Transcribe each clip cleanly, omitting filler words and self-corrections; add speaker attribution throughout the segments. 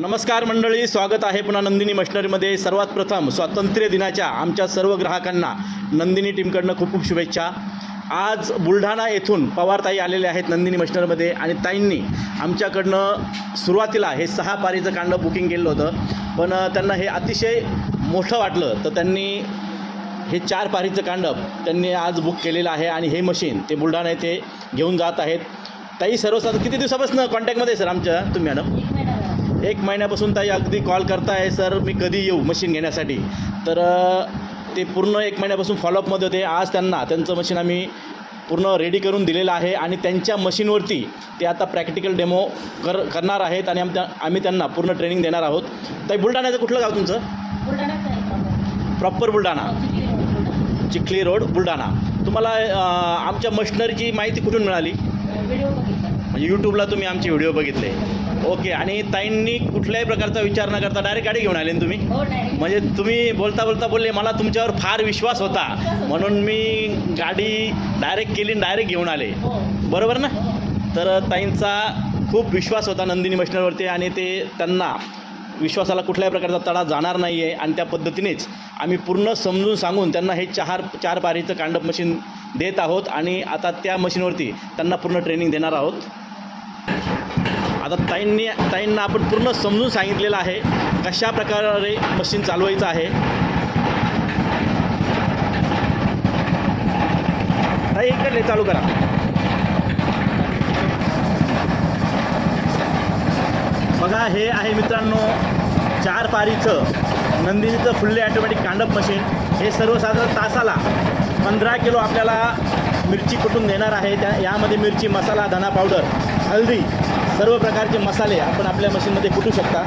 Speaker 1: नमस्कार मंडळी, स्वागत आहे पुन्हा नंदिनी मशिनरीमध्ये। सर्वात प्रथम स्वातंत्र्य दिनाच्या आमच्या सर्व ग्राहकांना नंदिनी टीमकडनं खूप खूप शुभेच्छा। आज बुलढाणा येथून पवारताई आलेले आहेत नंदिनी मशिनरीमध्ये आणि ताईंनी आमच्याकडनं सुरुवातीला हे 6 पारीचं कांडं बुकिंग केलं होतं, पण त्यांना हे अतिशय मोठं वाटलं तर त्यांनी हे 4 पारीचं कांडं त्यांनी आज बुक केलेलं आहे आणि हे मशीन ते बुलढाणा येथे घेऊन जात आहेत। ताई सर्वसाधारण किती दिवसापासून कॉन्टॅक्टमध्ये सर आमच्या तुम्ही मॅडम? 1 महिन्यापासून ताई अगदी कॉल करताय, सर मी कधी येऊ मशीन घेण्यासाठी। तर ते पूर्ण 1 महिन्यापासून फॉलोअपमध्ये होते। आज त्यांचं मशीन आम्ही पूर्ण रेडी करून दिलेलं आहे आणि त्यांच्या मशीनवरती ते आता प्रॅक्टिकल डेमो करणार आहेत आणि आम्ही त्यांना पूर्ण ट्रेनिंग देणार आहोत। ताई बुलढाण्याचं कुठलं गाव तुमचं? Proper Buldhana, Chikhli road Buldhana. तुम्हाला आमच्या मशिनरीची माहिती कुठून मिळाली? म्हणजे यूट्यूबला तुम्ही आमचे व्हिडिओ बघितले? ओके। आणि ताईंनी कुठल्याही प्रकारचा विचार न करता डायरेक्ट गाडी घेऊन आले ना तुम्ही? म्हणजे तुम्ही बोलता बोलता बोलले मला तुमच्यावर फार विश्वास होता म्हणून मी गाडी डायरेक्ट केली, डायरेक्ट घेऊन आले, बरोबर ना? तर ताईंचा खूप विश्वास होता नंदिनी मशिनरीवरती आणि त्यांना विश्वासाला कुठल्याही प्रकारचा तडा जाणार नाही आहे आणि त्या पद्धतीनेच आम्ही पूर्ण समजून सांगून त्यांना हे 4 पारीचं कांडप मशीन देत आहोत आणि आता त्या मशीनवरती त्यांना पूर्ण ट्रेनिंग देणार आहोत। आता ताईंना आपण पूर्ण समजून सांगितलेलं आहे कशा प्रकारे मशीन चालवायचं आहे। ताई इकडले चालू करा। बघा, हे आहे मित्रांनो 4 पारीचं नंदिनीचं फुल्ली ऑटोमॅटिक कांडप मशीन। हे सर्वसाधारण तासाला 15 किलो आपल्याला मिरची कुटून देणार आहे। यामध्ये मिरची, मसाला, धना पावडर, हळदी, सर्व प्रकारचे मसाले आपण आपल्या मशीनमध्ये कुटू शकता।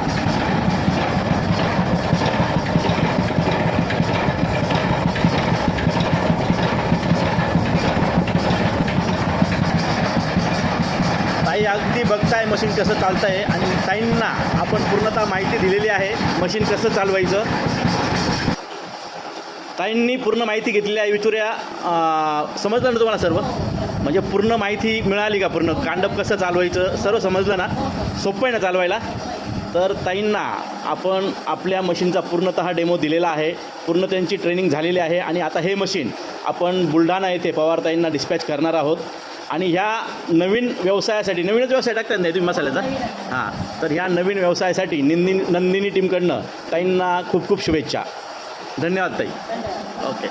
Speaker 1: ताई अगदी बघताय मशीन कसं चालतं आहे आणि ताईंना आपण पूर्णतः माहिती दिलेली आहे मशीन कसं चालवायचं। ताईंनी पूर्ण माहिती घेतलेली आहे। विचारूया, समजलं ना तुम्हाला सर्व? म्हणजे पूर्ण माहिती मिळाली का? पूर्ण कांडप कसं चालवायचं सर्व समजलं ना? सोपं आहे ना चालवायला? तर ताईंना आपण आपल्या मशीनचा पूर्णतः डेमो दिलेला आहे, पूर्ण त्यांची ट्रेनिंग झालेली आहे आणि आता हे मशीन आपण बुलढाणा येथे पवारताईंना डिस्पॅच करणार आहोत। आणि ह्या नवीन व्यवसायासाठी, नवीनच व्यवसाय टाकतात नाही तुम्ही मसाल्याचा? हां, तर ह्या नवीन व्यवसायासाठी नंदिनी टीमकडनं ताईंना खूप खूप शुभेच्छा। धन्यवाद ताई। ओके।